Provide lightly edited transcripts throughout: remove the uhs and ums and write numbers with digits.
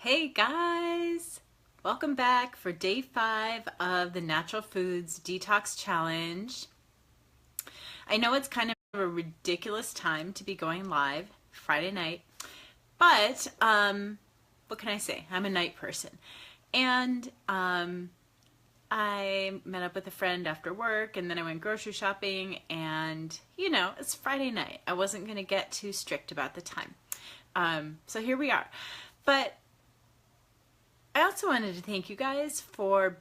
Hey guys! Welcome back for day 5 of the Natural Foods Detox Challenge. I know it's kind of a ridiculous time to be going live, Friday night, but what can I say? I'm a night person. And I met up with a friend after work, and then I went grocery shopping, and it's Friday night. I wasn't going to get too strict about the time. So here we are. But I also wanted to thank you guys for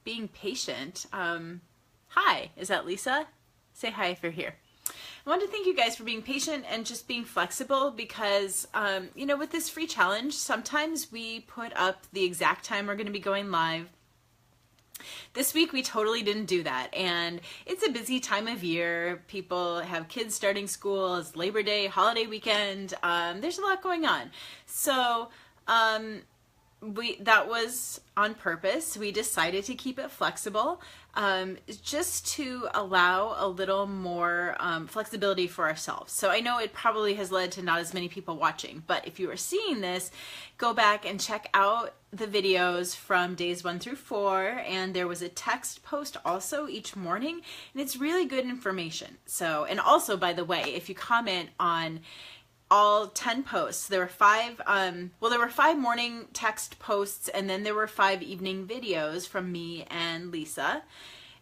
being patient. Hi, is that Lisa? Say hi if you're here. I want to thank you guys for being patient and just being flexible because, with this free challenge, sometimes we put up the exact time we're going to be going live. This week we totally didn't do that, and it's a busy time of year. People have kids starting school, it's Labor Day, holiday weekend. There's a lot going on. So, that was on purpose. We decided to keep it flexible, just to allow a little more flexibility for ourselves. So I know it probably has led to not as many people watching, but if you are seeing this, go back and check out the videos from days 1 through 4, and there was a text post also each morning, and it's really good information. So, and also, by the way, if you comment on all 10 posts. There were 5, there were 5 morning text posts, and then there were 5 evening videos from me and Lisa.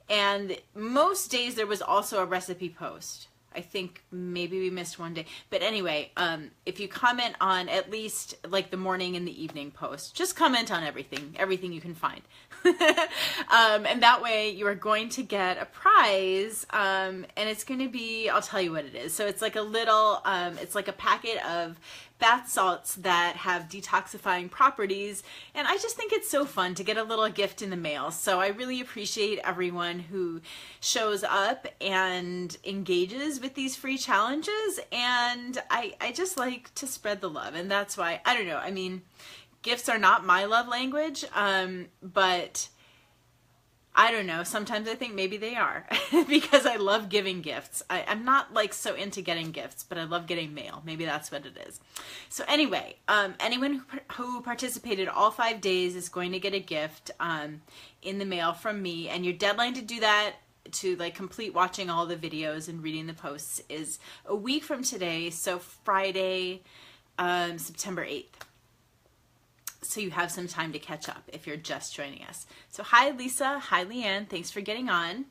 And most days there was also a recipe post. I think maybe we missed one day. But anyway, if you comment on at least like the morning and the evening post, just comment on everything you can find. And that way you are going to get a prize, and it's going to be, I'll tell you what it is. So it's like a little, it's like a packet of bath salts that have detoxifying properties, and I just think it's so fun to get a little gift in the mail. So I really appreciate everyone who shows up and engages with these free challenges, and I just like to spread the love, and that's why, I don't know, I mean, gifts are not my love language, but I don't know, sometimes I think maybe they are because I love giving gifts. I'm not like so into getting gifts, but I love getting mail. Maybe that's what it is. So anyway, anyone who participated all 5 days is going to get a gift in the mail from me, and your deadline to do that, to like complete watching all the videos and reading the posts, is a week from today, so Friday, September 8th. So you have some time to catch up if you're just joining us. So hi Lisa, hi Leanne, thanks for getting on.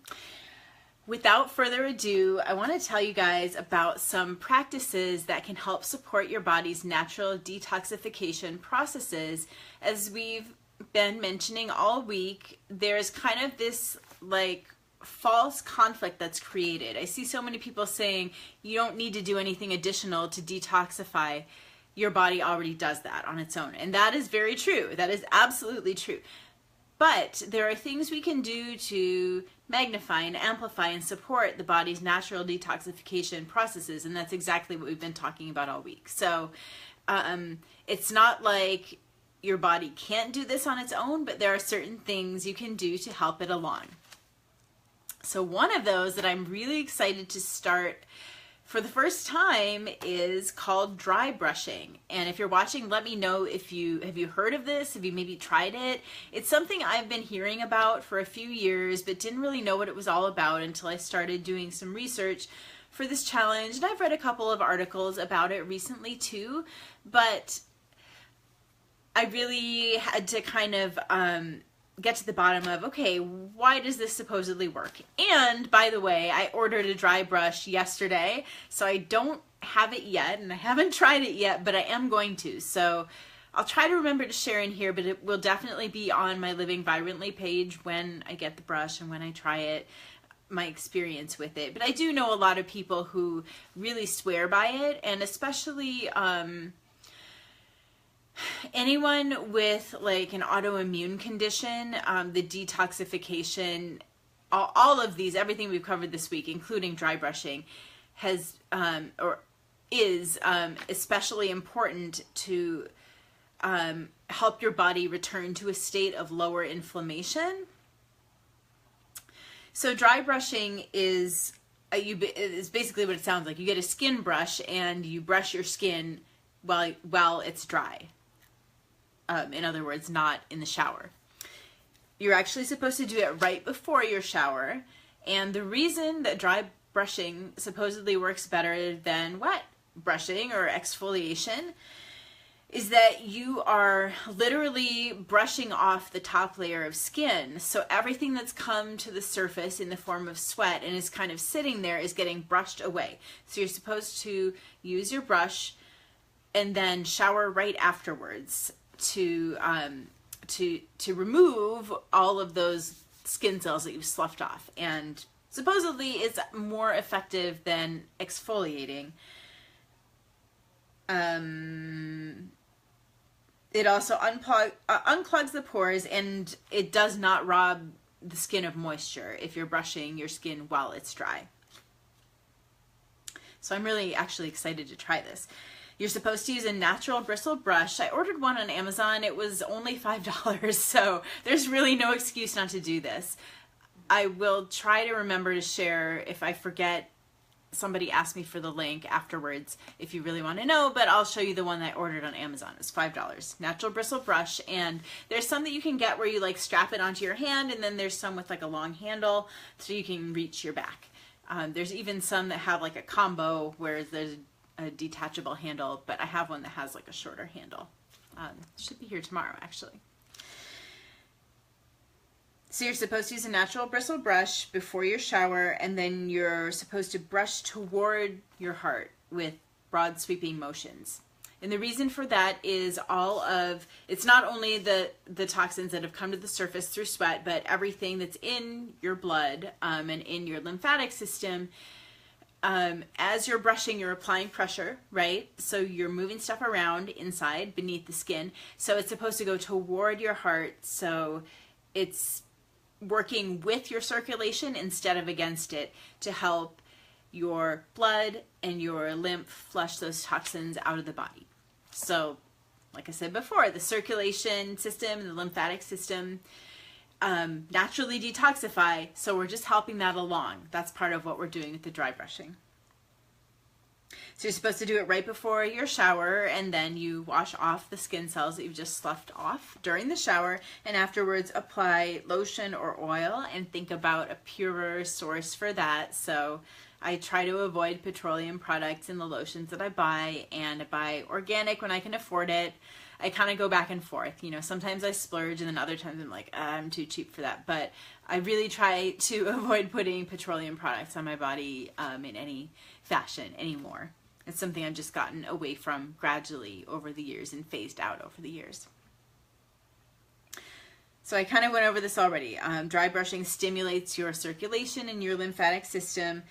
Without further ado, I want to tell you guys about some practices that can help support your body's natural detoxification processes. As we've been mentioning all week, there's kind of this like false conflict that's created. I see so many people saying you don't need to do anything additional to detoxify. Your body already does that on its own. And that is very true. That is absolutely true. But there are things we can do to magnify and amplify and support the body's natural detoxification processes. And that's exactly what we've been talking about all week. So it's not like your body can't do this on its own, but there are certain things you can do to help it along. So one of those that I'm really excited to start for the first time is called dry brushing. And if you're watching, let me know if have you heard of this, have you maybe tried it. It's something I've been hearing about for a few years, but didn't really know what it was all about until I started doing some research for this challenge. And I've read a couple of articles about it recently too, but I really had to kind of get to the bottom of, okay, why does this supposedly work? And by the way, I ordered a dry brush yesterday, so I don't have it yet, and I haven't tried it yet, but I am going to. So I'll try to remember to share in here, but it will definitely be on my Living Vibrantly page when I get the brush and when I try it, my experience with it. But I do know a lot of people who really swear by it, and especially anyone with like an autoimmune condition, the detoxification, all of these, everything we've covered this week, including dry brushing, has is especially important to help your body return to a state of lower inflammation. So dry brushing is basically what it sounds like. You get a skin brush and you brush your skin while it's dry. In other words, not in the shower. You're actually supposed to do it right before your shower. And the reason that dry brushing supposedly works better than wet brushing or exfoliation is that you are literally brushing off the top layer of skin. So everything that's come to the surface in the form of sweat and is kind of sitting there is getting brushed away. So you're supposed to use your brush and then shower right afterwards to remove all of those skin cells that you've sloughed off. And supposedly it's more effective than exfoliating. It also unclogs the pores, and it does not rob the skin of moisture if you're brushing your skin while it's dry. So I'm really actually excited to try this. You're supposed to use a natural bristle brush. I ordered one on Amazon. It was only $5, so there's really no excuse not to do this. I will try to remember to share if I forget. Somebody asked me for the link afterwards if you really want to know, but I'll show you the one that I ordered on Amazon. It's $5. Natural bristle brush, and there's some that you can get where you like strap it onto your hand, and then there's some with like a long handle so you can reach your back. There's even some that have like a combo where there's a detachable handle, but I have one that has like a shorter handle. Should be here tomorrow actually. So you're supposed to use a natural bristle brush before your shower, and then you're supposed to brush toward your heart with broad sweeping motions. And the reason for that is it's not only the toxins that have come to the surface through sweat, but everything that's in your blood and in your lymphatic system. As you're brushing, you're applying pressure, right? So you're moving stuff around inside beneath the skin. So it's supposed to go toward your heart. So it's working with your circulation instead of against it to help your blood and your lymph flush those toxins out of the body. So, like I said before, the circulation system and the lymphatic system naturally detoxify, so we're just helping that along. That's part of what we're doing with the dry brushing. So you're supposed to do it right before your shower, and then you wash off the skin cells that you've just sloughed off during the shower, and afterwards apply lotion or oil and think about a purer source for that. So I try to avoid petroleum products in the lotions that I buy, and I buy organic when I can afford it. I kind of go back and forth. You know, sometimes I splurge, and then other times I'm like, I'm too cheap for that. But I really try to avoid putting petroleum products on my body in any fashion anymore. It's something I've just gotten away from gradually over the years and phased out over the years. So I kind of went over this already. Dry brushing stimulates your circulation and your lymphatic system.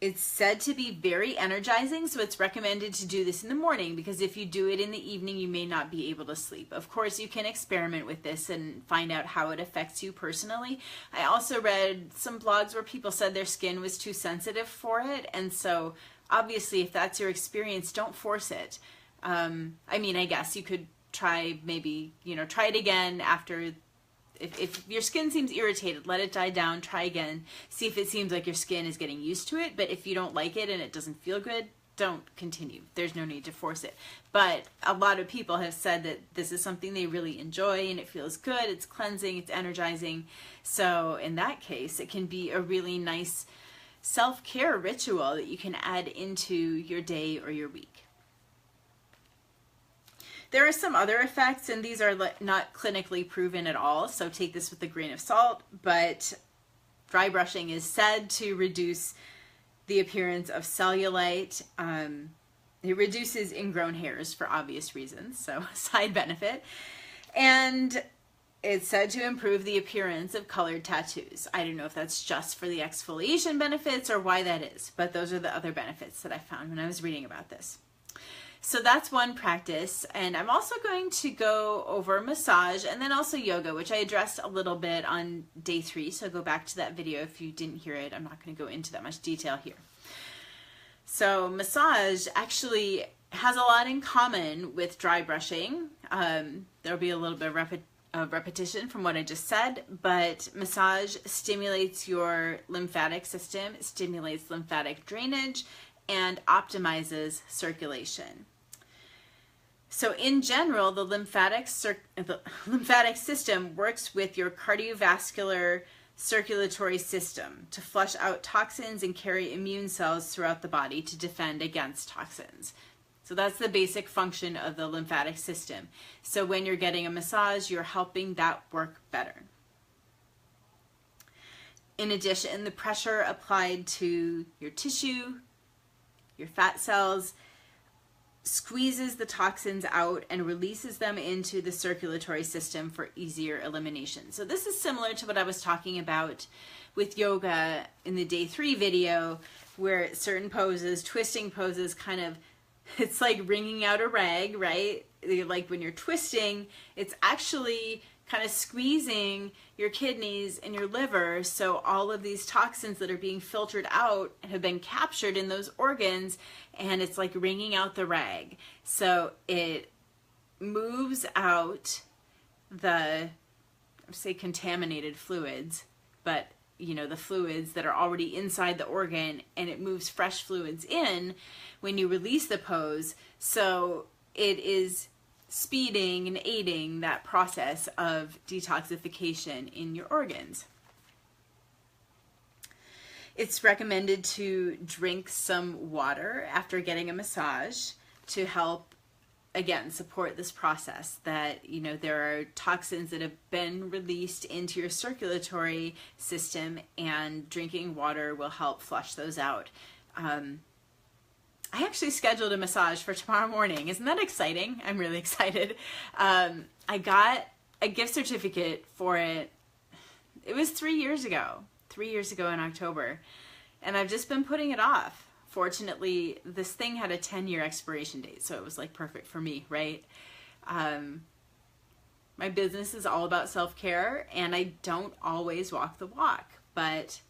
It's said to be very energizing, so it's recommended to do this in the morning, because if you do it in the evening, you may not be able to sleep. Of course, you can experiment with this and find out how it affects you personally. I also read some blogs where people said their skin was too sensitive for it, and so obviously, if that's your experience, don't force it. I mean, I guess you could try maybe, try it again after. If your skin seems irritated, let it die down, try again, see if it seems like your skin is getting used to it. But if you don't like it and it doesn't feel good, don't continue. There's no need to force it. But a lot of people have said that this is something they really enjoy, and it feels good, it's cleansing, it's energizing. So in that case, it can be a really nice self-care ritual that you can add into your day or your week. There are some other effects, and these are not clinically proven at all, so take this with a grain of salt, but dry brushing is said to reduce the appearance of cellulite. It reduces ingrown hairs for obvious reasons, so side benefit. And it's said to improve the appearance of colored tattoos. I don't know if that's just for the exfoliation benefits or why that is, but those are the other benefits that I found when I was reading about this. So that's one practice, and I'm also going to go over massage and then also yoga, which I addressed a little bit on day 3, so go back to that video if you didn't hear it. I'm not going to go into that much detail here. So massage actually has a lot in common with dry brushing. There'll be a little bit of repetition from what I just said, but massage stimulates your lymphatic system, stimulates lymphatic drainage, and optimizes circulation. So in general, the lymphatic system works with your cardiovascular circulatory system to flush out toxins and carry immune cells throughout the body to defend against toxins. So that's the basic function of the lymphatic system. So when you're getting a massage, you're helping that work better. In addition, the pressure applied to your tissue, your fat cells, squeezes the toxins out and releases them into the circulatory system for easier elimination. So this is similar to what I was talking about with yoga in the day 3 video, where certain poses, twisting poses, kind of, it's like wringing out a rag, right? Like when you're twisting, it's actually kind of squeezing your kidneys and your liver, so all of these toxins that are being filtered out have been captured in those organs, and it's like wringing out the rag. So it moves out the, say, contaminated fluids, but you know, the fluids that are already inside the organ, and it moves fresh fluids in when you release the pose. So it is speeding and aiding that process of detoxification in your organs. It's recommended to drink some water after getting a massage to help, again, support this process, that, you know, there are toxins that have been released into your circulatory system, and drinking water will help flush those out. I actually scheduled a massage for tomorrow morning. Isn't that exciting? I'm really excited. I got a gift certificate for it. It was 3 years ago in October, and I've just been putting it off. Fortunately, this thing had a 10-year expiration date, so it was like perfect for me, right? My business is all about self-care, and I don't always walk the walk, but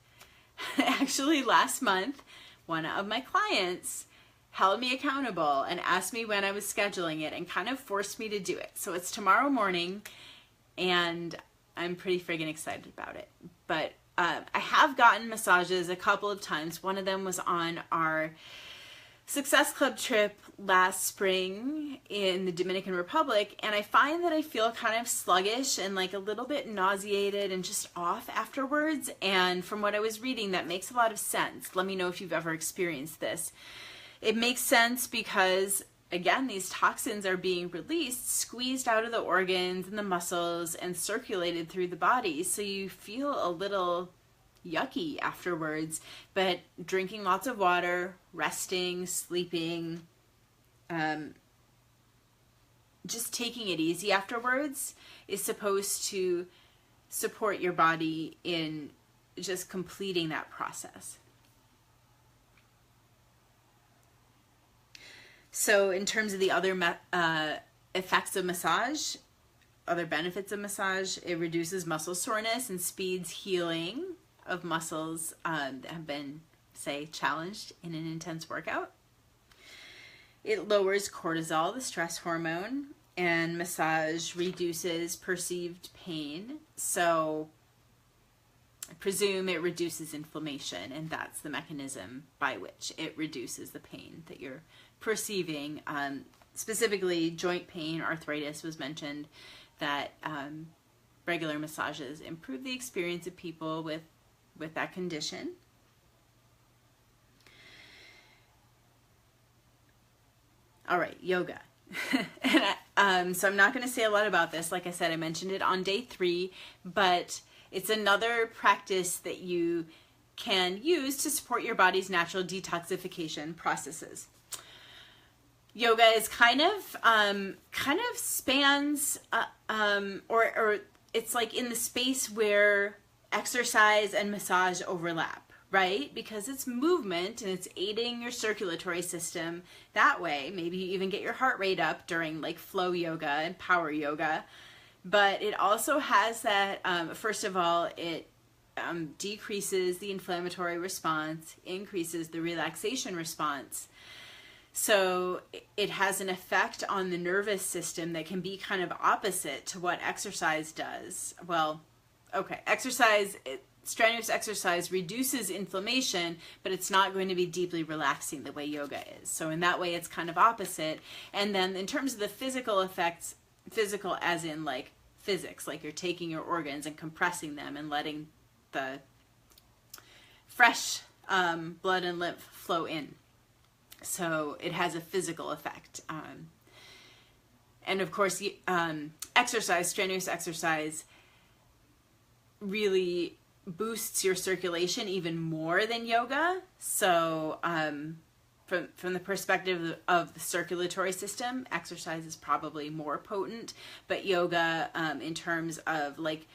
actually last month, one of my clients held me accountable and asked me when I was scheduling it and kind of forced me to do it. So it's tomorrow morning, and I'm pretty friggin' excited about it. But I have gotten massages a couple of times. One of them was on our Success Club trip last spring in the Dominican Republic, and I find that I feel kind of sluggish and like a little bit nauseated and just off afterwards. And from what I was reading, that makes a lot of sense. Let me know if you've ever experienced this. It makes sense because, again, these toxins are being released, squeezed out of the organs and the muscles, and circulated through the body. So you feel a little yucky afterwards. But drinking lots of water, resting, sleeping, just taking it easy afterwards is supposed to support your body in just completing that process. So in terms of the other effects of massage, other benefits of massage, it reduces muscle soreness and speeds healing of muscles that have been, say, challenged in an intense workout. It lowers cortisol, the stress hormone, and massage reduces perceived pain. So I presume it reduces inflammation, and that's the mechanism by which it reduces the pain that you're perceiving. Specifically, joint pain, arthritis was mentioned, that regular massages improve the experience of people with that condition. All right, yoga. So I'm not going to say a lot about this. Like I said, I mentioned it on day 3, but it's another practice that you can use to support your body's natural detoxification processes. Yoga is kind of spans, or it's like in the space where exercise and massage overlap, right? Because it's movement and it's aiding your circulatory system that way. Maybe you even get your heart rate up during like flow yoga and power yoga. But it also has that, first of all, it decreases the inflammatory response, increases the relaxation response. So it has an effect on the nervous system that can be kind of opposite to what exercise does. Well, okay, exercise, strenuous exercise reduces inflammation, but it's not going to be deeply relaxing the way yoga is. So in that way, it's kind of opposite. And then in terms of the physical effects, physical as in like physics, like you're taking your organs and compressing them and letting the fresh blood and lymph flow in. So it has a physical effect. And of course, exercise, strenuous exercise, really boosts your circulation even more than yoga. So from the perspective of the circulatory system, exercise is probably more potent, but yoga in terms of like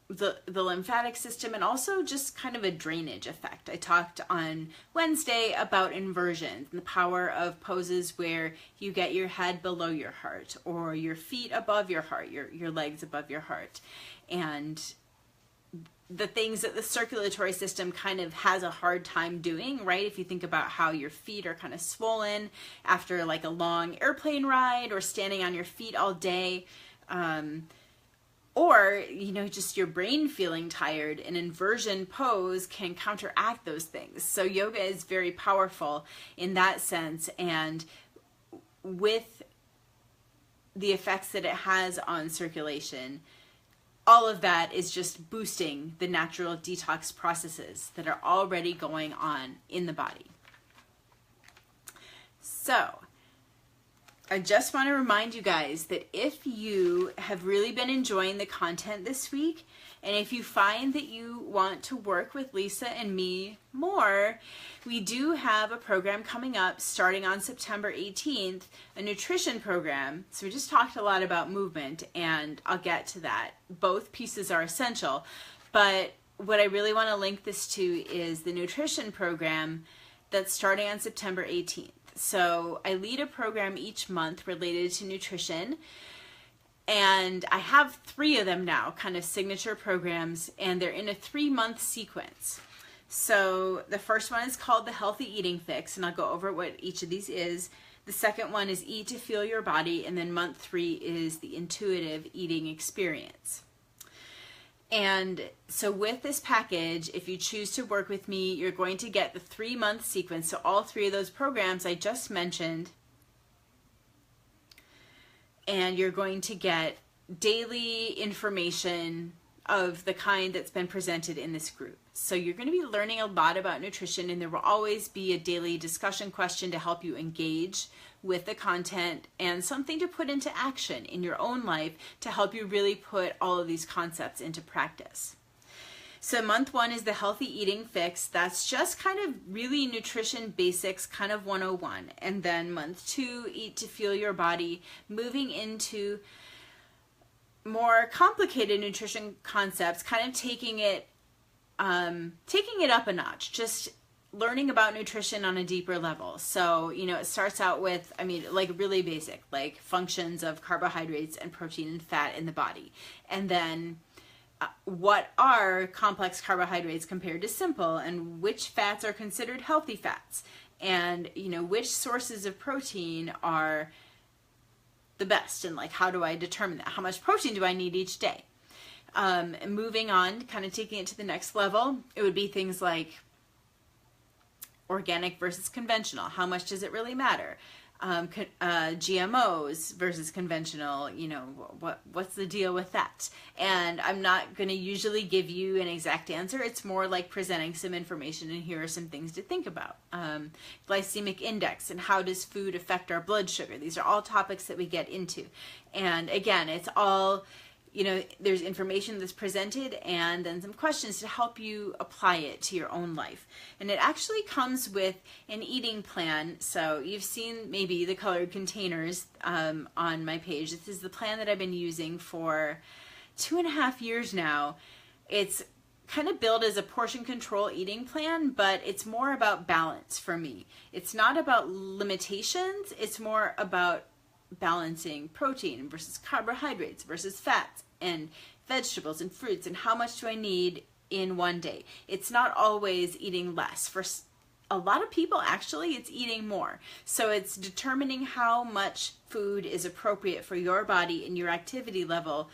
the lymphatic system and also just kind of a drainage effect. I talked on Wednesday about inversions and the power of poses where you get your head below your heart or your feet above your heart, your legs above your heart. And the things that the circulatory system kind of has a hard time doing, right? If you think about how your feet are kind of swollen after like a long airplane ride or standing on your feet all day, or, you know, just your brain feeling tired, an inversion pose can counteract those things. So yoga is very powerful in that sense. And with the effects that it has on circulation, all of that is just boosting the natural detox processes that are already going on in the body. So I just want to remind you guys that if you have really been enjoying the content this week, and if you find that you want to work with Lisa and me more, we do have a program coming up starting on September 18th, a nutrition program. So we just talked a lot about movement, and I'll get to that. Both pieces are essential, but what I really want to link this to is the nutrition program that's starting on September 18th. So I lead a program each month related to nutrition, and I have 3 of them now, kind of signature programs, and they're in a 3-month sequence. So the first one is called the Healthy Eating Fix, and I'll go over what each of these is. The second one is Eat to Feel Your Body, and then month 3 is the Intuitive Eating Experience. And so with this package, if you choose to work with me, you're going to get the 3-month sequence. So all 3 of those programs I just mentioned, and you're going to get daily information of the kind that's been presented in this group. So you're going to be learning a lot about nutrition, and there will always be a daily discussion question to help you engage with the content and something to put into action in your own life to help you really put all of these concepts into practice. So month 1 is the Healthy Eating Fix. That's just kind of really nutrition basics, kind of 101. And then month 2, Eat to Feel Your Body, moving into more complicated nutrition concepts, kind of taking it up a notch, just learning about nutrition on a deeper level. So, you know, it starts out with, I mean, like really basic, like functions of carbohydrates and protein and fat in the body. And then what are complex carbohydrates compared to simple, and which fats are considered healthy fats, and, you know, which sources of protein are the best, and like how do I determine that? How much protein do I need each day? Moving on, kind of taking it to the next level, it would be things like organic versus conventional. How much does it really matter? GMOs versus conventional, you know, what's the deal with that? And I'm not going to usually give you an exact answer. It's more like presenting some information, and here are some things to think about. Glycemic index and how does food affect our blood sugar? These are all topics that we get into. And again, it's all, you know, there's information that's presented and then some questions to help you apply it to your own life. And it actually comes with an eating plan. So you've seen maybe the colored containers on my page. This is the plan that I've been using for 2.5 years now. It's kind of billed as a portion control eating plan, but it's more about balance for me. It's not about limitations. It's more about balancing protein versus carbohydrates versus fats and vegetables and fruits, and how much do I need in one day. It's not always eating less. For a lot of people, actually, it's eating more. So it's determining how much food is appropriate for your body and your activity level,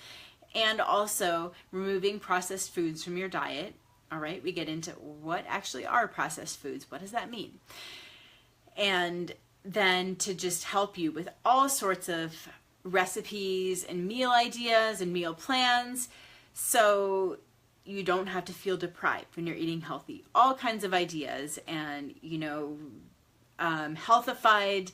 and also removing processed foods from your diet. All right, we get into what actually are processed foods. What does that mean? And then to just help you with all sorts of recipes and meal ideas and meal plans, so you don't have to feel deprived when you're eating healthy. All kinds of ideas and, healthified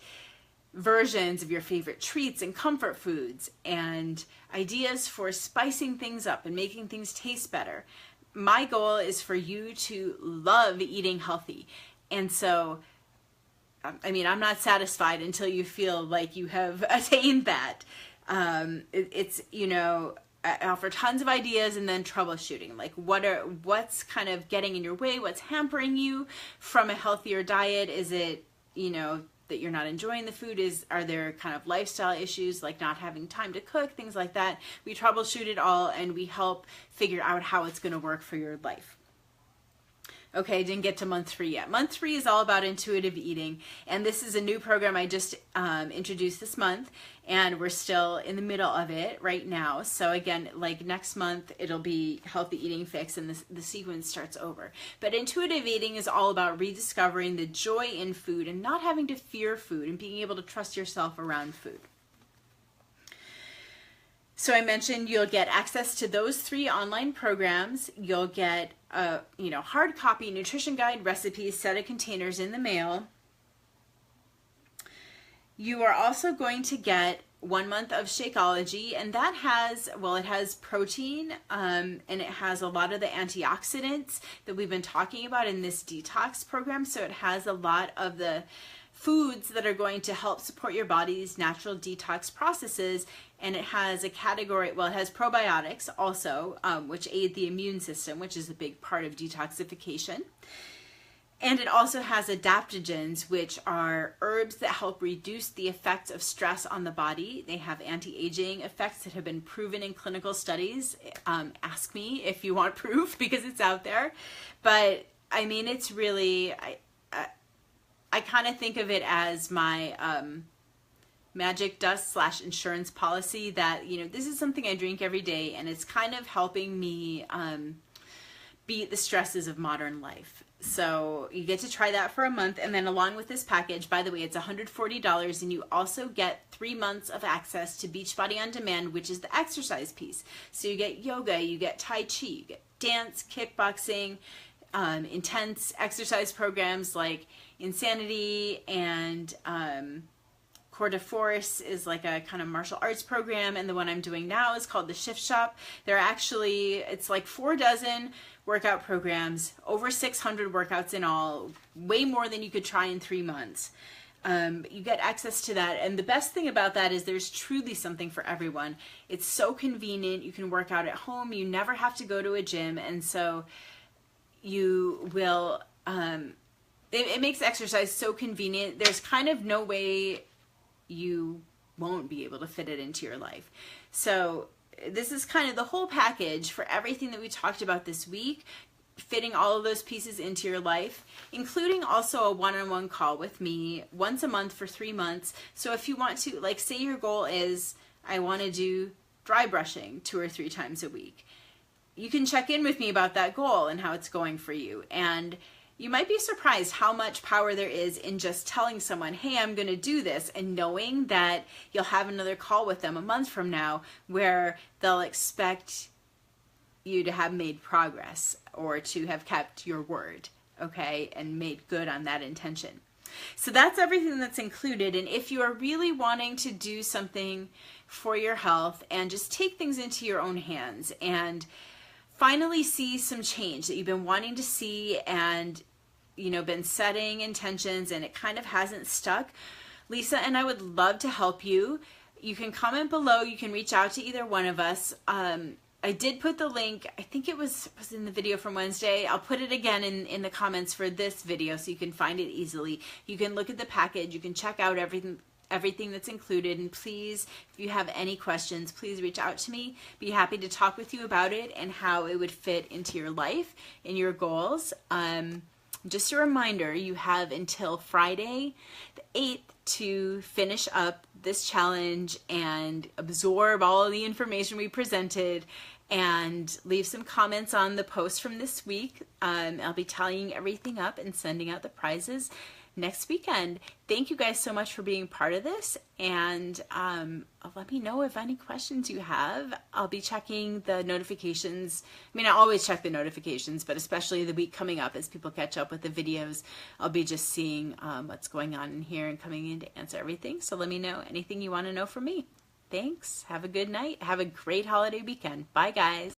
versions of your favorite treats and comfort foods, and ideas for spicing things up and making things taste better. My goal is for you to love eating healthy. And so, I'm not satisfied until you feel like you have attained that. I offer tons of ideas and then troubleshooting, like what's kind of getting in your way, what's hampering you from a healthier diet. Is it, that you're not enjoying the food? Are there kind of lifestyle issues like not having time to cook, things like that? We troubleshoot it all and we help figure out how it's going to work for your life. Okay, didn't get to month 3 yet. Month 3 is all about intuitive eating, and this is a new program I just introduced this month, and we're still in the middle of it right now. So again, like next month, it'll be Healthy Eating Fix, and the sequence starts over. But intuitive eating is all about rediscovering the joy in food and not having to fear food and being able to trust yourself around food. So I mentioned you'll get access to those 3 online programs. You'll get a hard copy nutrition guide, recipes, set of containers in the mail. You are also going to get 1 month of Shakeology, and that has, it has protein, and it has a lot of the antioxidants that we've been talking about in this detox program. So it has a lot of the foods that are going to help support your body's natural detox processes. And it has a category, it has probiotics also, which aid the immune system, which is a big part of detoxification. And it also has adaptogens, which are herbs that help reduce the effects of stress on the body. They have anti-aging effects that have been proven in clinical studies. Ask me if you want proof, because it's out there. But it's really, I kind of think of it as my magic dust / insurance policy, that this is something I drink every day, and it's kind of helping me beat the stresses of modern life. So you get to try that for a month, and then along with this package, by the way, it's $140, and you also get 3 months of access to Beachbody On Demand, which is the exercise piece. So you get yoga, you get Tai Chi, you get dance, kickboxing, intense exercise programs like Insanity, and Core de Force is like a kind of martial arts program, and the one I'm doing now is called the Shift Shop. It's like 4 dozen workout programs, over 600 workouts in all, way more than you could try in 3 months. You get access to that, and the best thing about that is there's truly something for everyone. It's so convenient. You can work out at home. You never have to go to a gym, and so you will, it makes exercise so convenient. There's kind of no way you won't be able to fit it into your life. So this is kind of the whole package for everything that we talked about this week, fitting all of those pieces into your life, including also a one-on-one call with me once a month for 3 months. So if you want to, like, say your goal is, I want to do dry brushing 2 or 3 times a week, you can check in with me about that goal and how it's going for you. And you might be surprised how much power there is in just telling someone, hey, I'm going to do this, and knowing that you'll have another call with them a month from now where they'll expect you to have made progress or to have kept your word, okay, and made good on that intention. So that's everything that's included. And if you are really wanting to do something for your health and just take things into your own hands and finally see some change that you've been wanting to see and, been setting intentions and it kind of hasn't stuck, Lisa and I would love to help you. You can comment below. You can reach out to either one of us. I did put the link, I think it was in the video from Wednesday. I'll put it again in the comments for this video so you can find it easily. You can look at the package. You can check out everything that's included, and please, if you have any questions, please reach out to me. Be happy to talk with you about it and how it would fit into your life and your goals. Just a reminder, you have until Friday the 8th to finish up this challenge and absorb all of the information we presented, and leave some comments on the post from this week. I'll be tallying everything up and sending out the prizes next weekend. Thank you guys so much for being part of this, and let me know if any questions you have. I'll be checking the notifications. I mean, I always check the notifications, but especially the week coming up as people catch up with the videos, I'll be just seeing what's going on in here and coming in to answer everything. So let me know anything you want to know from me. Thanks. Have a good night. Have a great holiday weekend. Bye, guys.